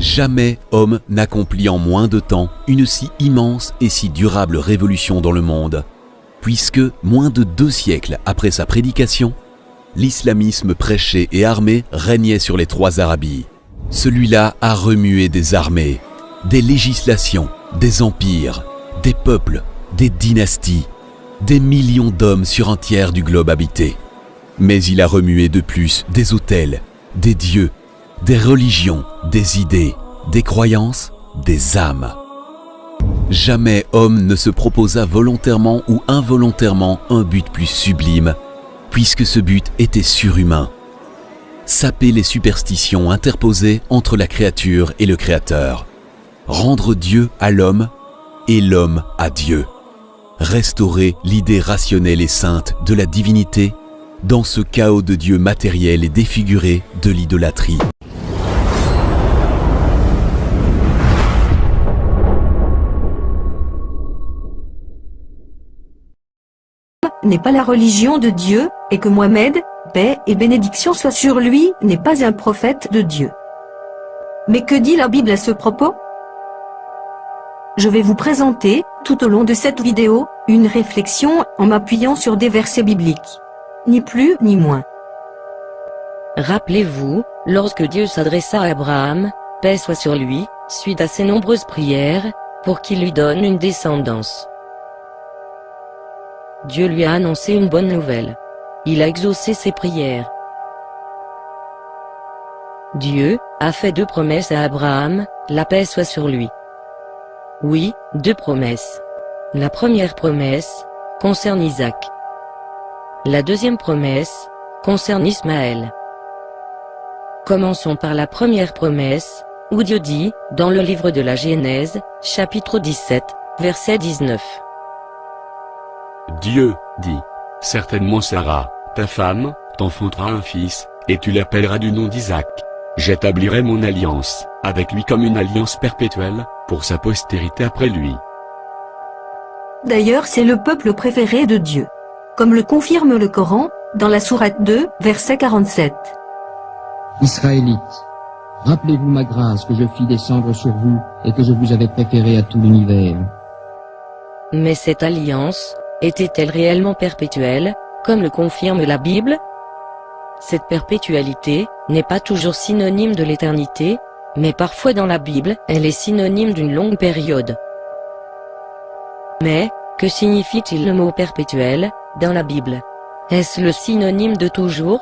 Jamais homme n'accomplit en moins de temps une si immense et si durable révolution dans le monde, puisque moins de 2 siècles après sa prédication, l'islamisme prêché et armé régnait sur les 3 Arabies. Celui-là a remué des armées, des législations, des empires, des peuples, des dynasties, des millions d'hommes sur un tiers du globe habité. Mais il a remué de plus des autels, des dieux, des religions, des idées, des croyances, des âmes. Jamais homme ne se proposa volontairement ou involontairement un but plus sublime, puisque ce but était surhumain. Saper les superstitions interposées entre la créature et le Créateur. Rendre Dieu à l'homme et l'homme à Dieu. Restaurer l'idée rationnelle et sainte de la divinité dans ce chaos de Dieu matériel et défiguré de l'idolâtrie. N'est pas la religion de Dieu, et que Mohammed, paix et bénédiction soient sur lui, n'est pas un prophète de Dieu. Mais que dit la Bible à ce propos? Je vais vous présenter, tout au long de cette vidéo, une réflexion en m'appuyant sur des versets bibliques. Ni plus ni moins. Rappelez-vous, lorsque Dieu s'adressa à Abraham, paix soit sur lui, suite à ses nombreuses prières, pour qu'il lui donne une descendance. Dieu lui a annoncé une bonne nouvelle. Il a exaucé ses prières. Dieu a fait 2 promesses à Abraham, la paix soit sur lui. Oui, 2 promesses. La première promesse concerne Isaac. La deuxième promesse concerne Ismaël. Commençons par la première promesse, où Dieu dit, dans le livre de la Genèse, chapitre 17, verset 19. Dieu dit, certainement Sarah, ta femme, t'enfantera un fils, et tu l'appelleras du nom d'Isaac. J'établirai mon alliance avec lui comme une alliance perpétuelle, pour sa postérité après lui. D'ailleurs, c'est le peuple préféré de Dieu. Comme le confirme le Coran, dans la sourate 2, verset 47. Israélites, rappelez-vous ma grâce que je fis descendre sur vous et que je vous avais préféré à tout l'univers. Mais cette alliance était-elle réellement perpétuelle, comme le confirme la Bible? Cette perpétualité n'est pas toujours synonyme de l'éternité, mais parfois dans la Bible, elle est synonyme d'une longue période. Mais, que signifie-t-il le mot perpétuel, dans la Bible? Est-ce le synonyme de toujours?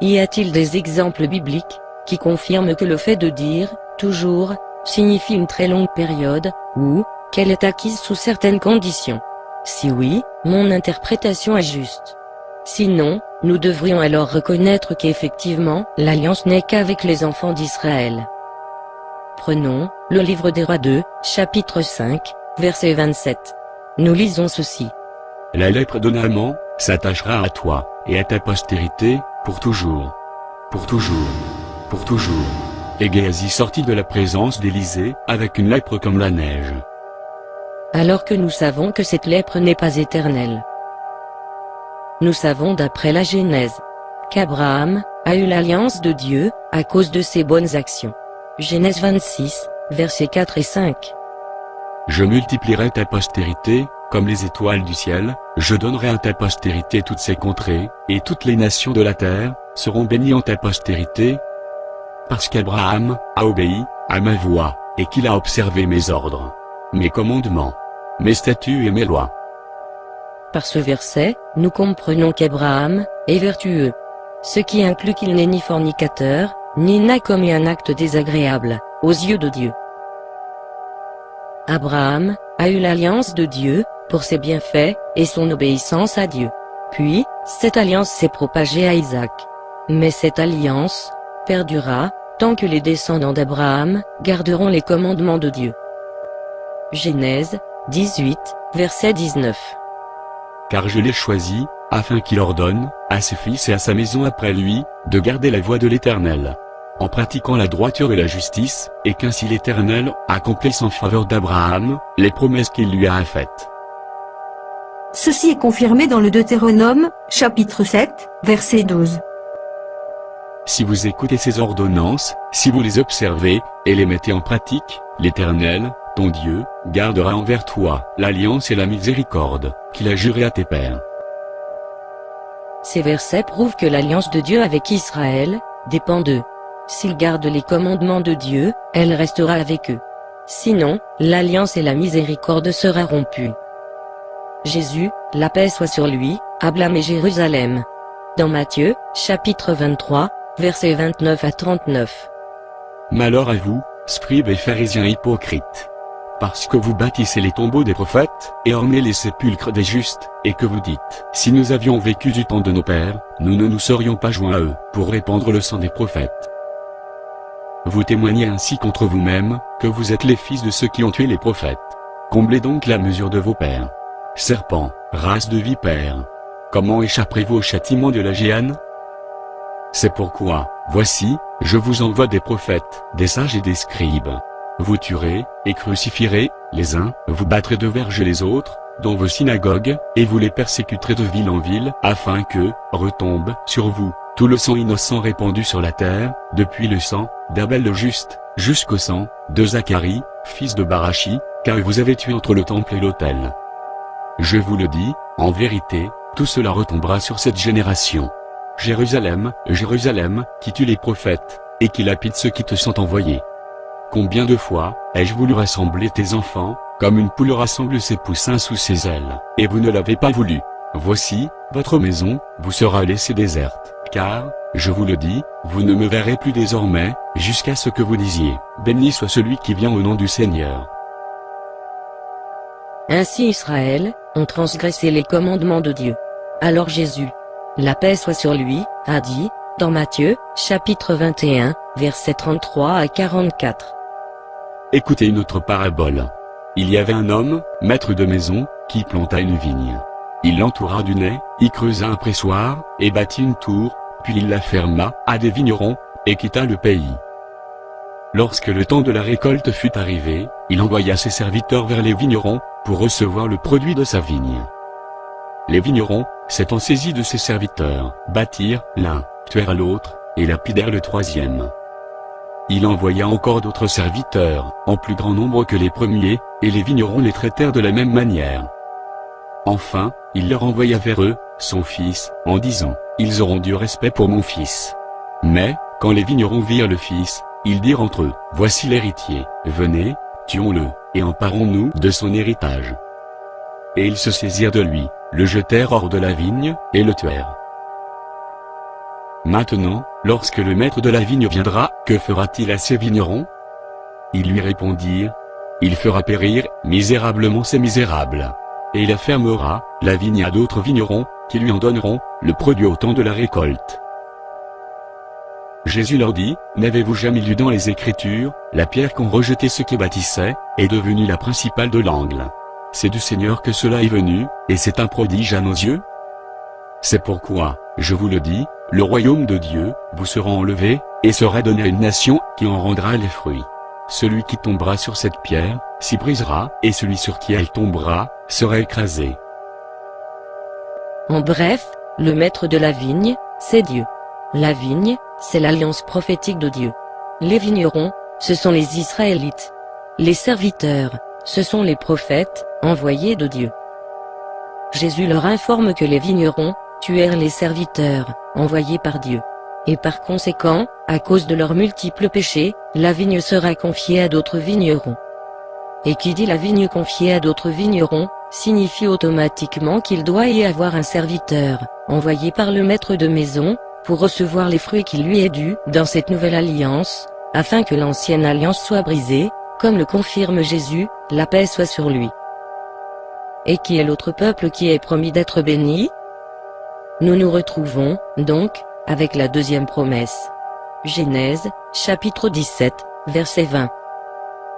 Y a-t-il des exemples bibliques, qui confirment que le fait de dire « toujours » signifie une très longue période, ou qu'elle est acquise sous certaines conditions? Si oui, mon interprétation est juste. Sinon, nous devrions alors reconnaître qu'effectivement, l'alliance n'est qu'avec les enfants d'Israël. Prenons le livre des Rois 2, chapitre 5, verset 27. Nous lisons ceci. La lèpre de Naaman s'attachera à toi, et à ta postérité, pour toujours. Pour toujours. Pour toujours. Et Géasi sortit de la présence d'Élisée, avec une lèpre comme la neige. Alors que nous savons que cette lèpre n'est pas éternelle. Nous savons d'après la Genèse qu'Abraham a eu l'alliance de Dieu à cause de ses bonnes actions. Genèse 26, versets 4 et 5. Je multiplierai ta postérité, comme les étoiles du ciel, je donnerai à ta postérité toutes ces contrées, et toutes les nations de la terre seront bénies en ta postérité, parce qu'Abraham a obéi à ma voix, et qu'il a observé mes ordres, mes commandements, mes statuts et mes lois. Par ce verset, nous comprenons qu'Abraham est vertueux, ce qui inclut qu'il n'est ni fornicateur, ni n'a commis un acte désagréable aux yeux de Dieu. Abraham a eu l'alliance de Dieu pour ses bienfaits et son obéissance à Dieu. Puis, cette alliance s'est propagée à Isaac. Mais cette alliance perdurera tant que les descendants d'Abraham garderont les commandements de Dieu. Genèse 18, verset 19. Car je l'ai choisi, afin qu'il ordonne, à ses fils et à sa maison après lui, de garder la voie de l'Éternel, en pratiquant la droiture et la justice, et qu'ainsi l'Éternel accomplisse en faveur d'Abraham les promesses qu'il lui a faites. Ceci est confirmé dans le Deutéronome, chapitre 7, verset 12. si vous écoutez ces ordonnances, si vous les observez, et les mettez en pratique, l'Éternel, ton Dieu, gardera envers toi l'alliance et la miséricorde, qu'il a juré à tes pères. Ces versets prouvent que l'alliance de Dieu avec Israël dépend d'eux. S'ils gardent les commandements de Dieu, elle restera avec eux. Sinon, l'alliance et la miséricorde sera rompues. Jésus, la paix soit sur lui, a blâmé Jérusalem. Dans Matthieu, chapitre 23, versets 29 à 39. Malheur à vous, scribes et pharisiens hypocrites. Parce que vous bâtissez les tombeaux des prophètes, et ornez les sépulcres des justes, et que vous dites, si nous avions vécu du temps de nos pères, nous ne nous serions pas joints à eux, pour répandre le sang des prophètes. Vous témoignez ainsi contre vous-même, que vous êtes les fils de ceux qui ont tué les prophètes. Comblez donc la mesure de vos pères. Serpents, race de vipères. Comment échapperez-vous au châtiment de la géhenne? C'est pourquoi, voici, je vous envoie des prophètes, des sages et des scribes. Vous tuerez, et crucifierez, les uns, vous battrez de verges les autres, dans vos synagogues, et vous les persécuterez de ville en ville, afin que, retombe, sur vous, tout le sang innocent répandu sur la terre, depuis le sang d'Abel le juste, jusqu'au sang de Zacharie, fils de Barachi, car vous avez tué entre le temple et l'autel. Je vous le dis, en vérité, tout cela retombera sur cette génération. Jérusalem, Jérusalem, qui tue les prophètes, et qui lapide ceux qui te sont envoyés. Combien de fois ai-je voulu rassembler tes enfants, comme une poule rassemble ses poussins sous ses ailes, et vous ne l'avez pas voulu. Voici, votre maison vous sera laissée déserte, car, je vous le dis, vous ne me verrez plus désormais, jusqu'à ce que vous disiez, béni soit celui qui vient au nom du Seigneur. Ainsi Israël ont transgressé les commandements de Dieu. Alors Jésus, la paix soit sur lui, a dit, dans Matthieu, chapitre 21, versets 33 à 44. Écoutez une autre parabole. Il y avait un homme, maître de maison, qui planta une vigne. Il l'entoura du nez, y creusa un pressoir, et bâtit une tour, puis il la ferma à des vignerons, et quitta le pays. Lorsque le temps de la récolte fut arrivé, il envoya ses serviteurs vers les vignerons, pour recevoir le produit de sa vigne. Les vignerons, s'étant saisis de ses serviteurs, battirent l'un, tuèrent l'autre, et lapidèrent le troisième. Il envoya encore d'autres serviteurs, en plus grand nombre que les premiers, et les vignerons les traitèrent de la même manière. Enfin, il leur envoya vers eux, son fils, en disant, « Ils auront du respect pour mon fils. » Mais, quand les vignerons virent le fils, ils dirent entre eux, « Voici l'héritier, venez, tuons-le, et emparons-nous de son héritage. » Et ils se saisirent de lui, le jetèrent hors de la vigne, et le tuèrent. Maintenant, lorsque le maître de la vigne viendra, que fera-t-il à ces vignerons? Ils lui répondirent, « Il fera périr misérablement ces misérables. Et il fermera la vigne à d'autres vignerons, qui lui en donneront le produit au temps de la récolte. » Jésus leur dit, « N'avez-vous jamais lu dans les Écritures, la pierre qu'ont rejetée ceux qui bâtissaient, est devenue la principale de l'angle. C'est du Seigneur que cela est venu, et c'est un prodige à nos yeux. C'est pourquoi, je vous le dis, le royaume de Dieu vous sera enlevé, et sera donné à une nation qui en rendra les fruits. Celui qui tombera sur cette pierre, s'y brisera, et celui sur qui elle tombera, sera écrasé. » En bref, le maître de la vigne, c'est Dieu. La vigne, c'est l'alliance prophétique de Dieu. Les vignerons, ce sont les Israélites. Les serviteurs, ce sont les prophètes, envoyés de Dieu. Jésus leur informe que les vignerons tuèrent les serviteurs, envoyés par Dieu. Et par conséquent, à cause de leurs multiples péchés, la vigne sera confiée à d'autres vignerons. Et qui dit la vigne confiée à d'autres vignerons, signifie automatiquement qu'il doit y avoir un serviteur, envoyé par le maître de maison, pour recevoir les fruits qui lui est dû dans cette nouvelle alliance, afin que l'ancienne alliance soit brisée, comme le confirme Jésus, la paix soit sur lui. Et qui est l'autre peuple qui est promis d'être béni? Nous nous retrouvons, donc, avec la deuxième promesse. Genèse, chapitre 17, verset 20.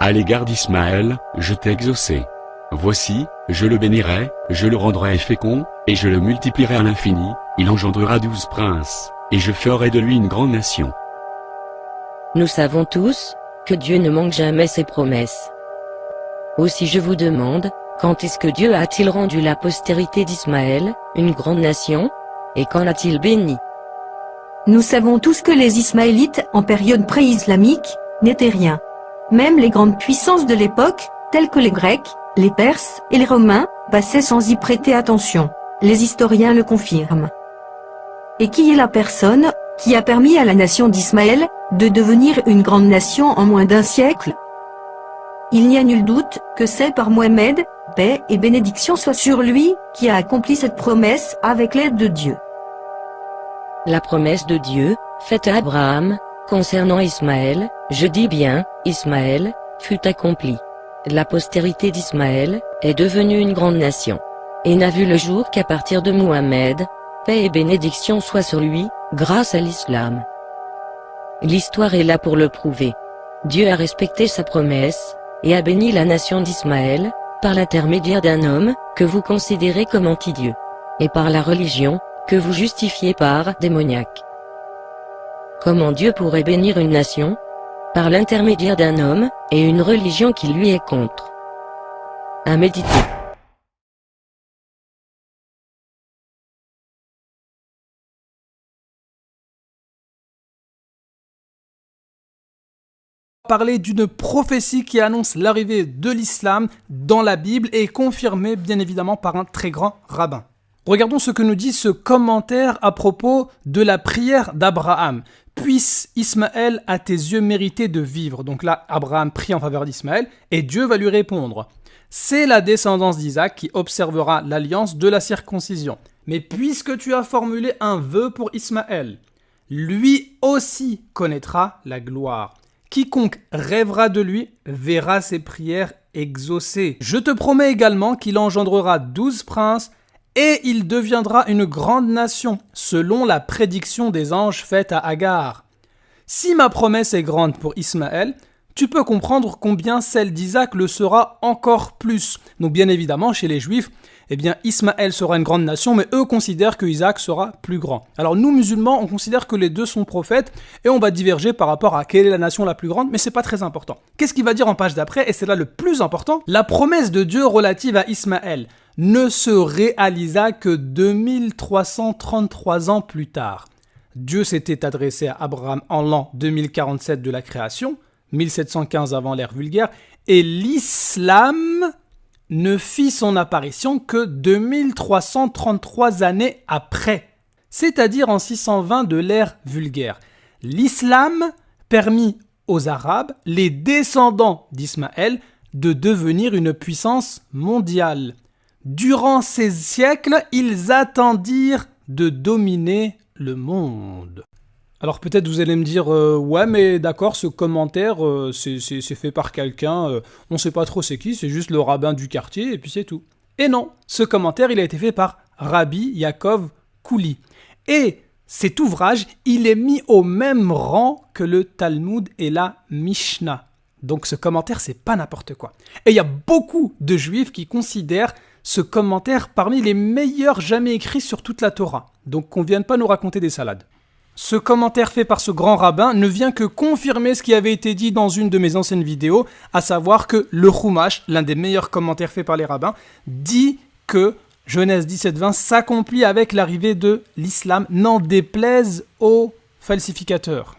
À l'égard d'Ismaël, je t'ai exaucé. Voici, je le bénirai, je le rendrai fécond, et je le multiplierai à l'infini, il engendrera 12 princes, et je ferai de lui une grande nation. Nous savons tous que Dieu ne manque jamais ses promesses. Aussi je vous demande, quand est-ce que Dieu a-t-il rendu la postérité d'Ismaël une grande nation? Et quand l'a-t-il béni? Nous savons tous que les Ismaélites, en période pré-islamique, n'étaient rien. Même les grandes puissances de l'époque, telles que les Grecs, les Perses et les Romains, passaient sans y prêter attention. Les historiens le confirment. Et qui est la personne qui a permis à la nation d'Ismaël de devenir une grande nation en moins d'un siècle? Il n'y a nul doute que c'est par Mohammed, paix et bénédiction soit sur lui, qui a accompli cette promesse avec l'aide de Dieu. La promesse de Dieu, faite à Abraham, concernant Ismaël, je dis bien, Ismaël, fut accomplie. La postérité d'Ismaël est devenue une grande nation, et n'a vu le jour qu'à partir de Mohammed, paix et bénédiction soit sur lui, grâce à l'islam. L'histoire est là pour le prouver. Dieu a respecté sa promesse, et a béni la nation d'Ismaël, par l'intermédiaire d'un homme, que vous considérez comme anti-Dieu, et par la religion, que vous justifiez par démoniaque. Comment Dieu pourrait bénir une nation? Par l'intermédiaire d'un homme, et une religion qui lui est contre. À méditer. Parler d'une prophétie qui annonce l'arrivée de l'islam dans la Bible et confirmée bien évidemment par un très grand rabbin. Regardons ce que nous dit ce commentaire à propos de la prière d'Abraham. Puisse Ismaël à tes yeux mériter de vivre. Donc là, Abraham prie en faveur d'Ismaël et Dieu va lui répondre. C'est la descendance d'Isaac qui observera l'alliance de la circoncision. Mais puisque tu as formulé un vœu pour Ismaël, lui aussi connaîtra la gloire. Quiconque rêvera de lui verra ses prières exaucées. Je te promets également qu'il engendrera 12 princes et il deviendra une grande nation, selon la prédiction des anges faite à Agar. Si ma promesse est grande pour Ismaël, tu peux comprendre combien celle d'Isaac le sera encore plus. Donc bien évidemment, chez les Juifs, Ismaël sera une grande nation, mais eux considèrent que Isaac sera plus grand. Alors nous, musulmans, on considère que les deux sont prophètes, et on va diverger par rapport à quelle est la nation la plus grande, mais c'est pas très important. Qu'est-ce qu'il va dire en page d'après, et c'est là le plus important? La promesse de Dieu relative à Ismaël ne se réalisa que 2333 ans plus tard. Dieu s'était adressé à Abraham en l'an 2047 de la création, 1715 avant l'ère vulgaire, et l'islam ne fit son apparition que 2333 années après, c'est-à-dire en 620 de l'ère vulgaire. L'islam permit aux Arabes, les descendants d'Ismaël, de devenir une puissance mondiale. Durant ces siècles, ils attendirent de dominer le monde. Alors peut-être vous allez me dire, ouais mais d'accord, ce commentaire, c'est fait par quelqu'un, on sait pas trop c'est qui, c'est juste le rabbin du quartier et puis c'est tout. Et non, ce commentaire il a été fait par Rabbi Yaakov Kouli. Et cet ouvrage, il est mis au même rang que le Talmud et la Mishnah. Donc ce commentaire, c'est pas n'importe quoi. Et il y a beaucoup de juifs qui considèrent ce commentaire parmi les meilleurs jamais écrits sur toute la Torah. Donc qu'on vienne pas nous raconter des salades. Ce commentaire fait par ce grand rabbin ne vient que confirmer ce qui avait été dit dans une de mes anciennes vidéos, à savoir que le Chumash, l'un des meilleurs commentaires faits par les rabbins, dit que Genèse 17-20 s'accomplit avec l'arrivée de l'islam, n'en déplaise aux falsificateurs.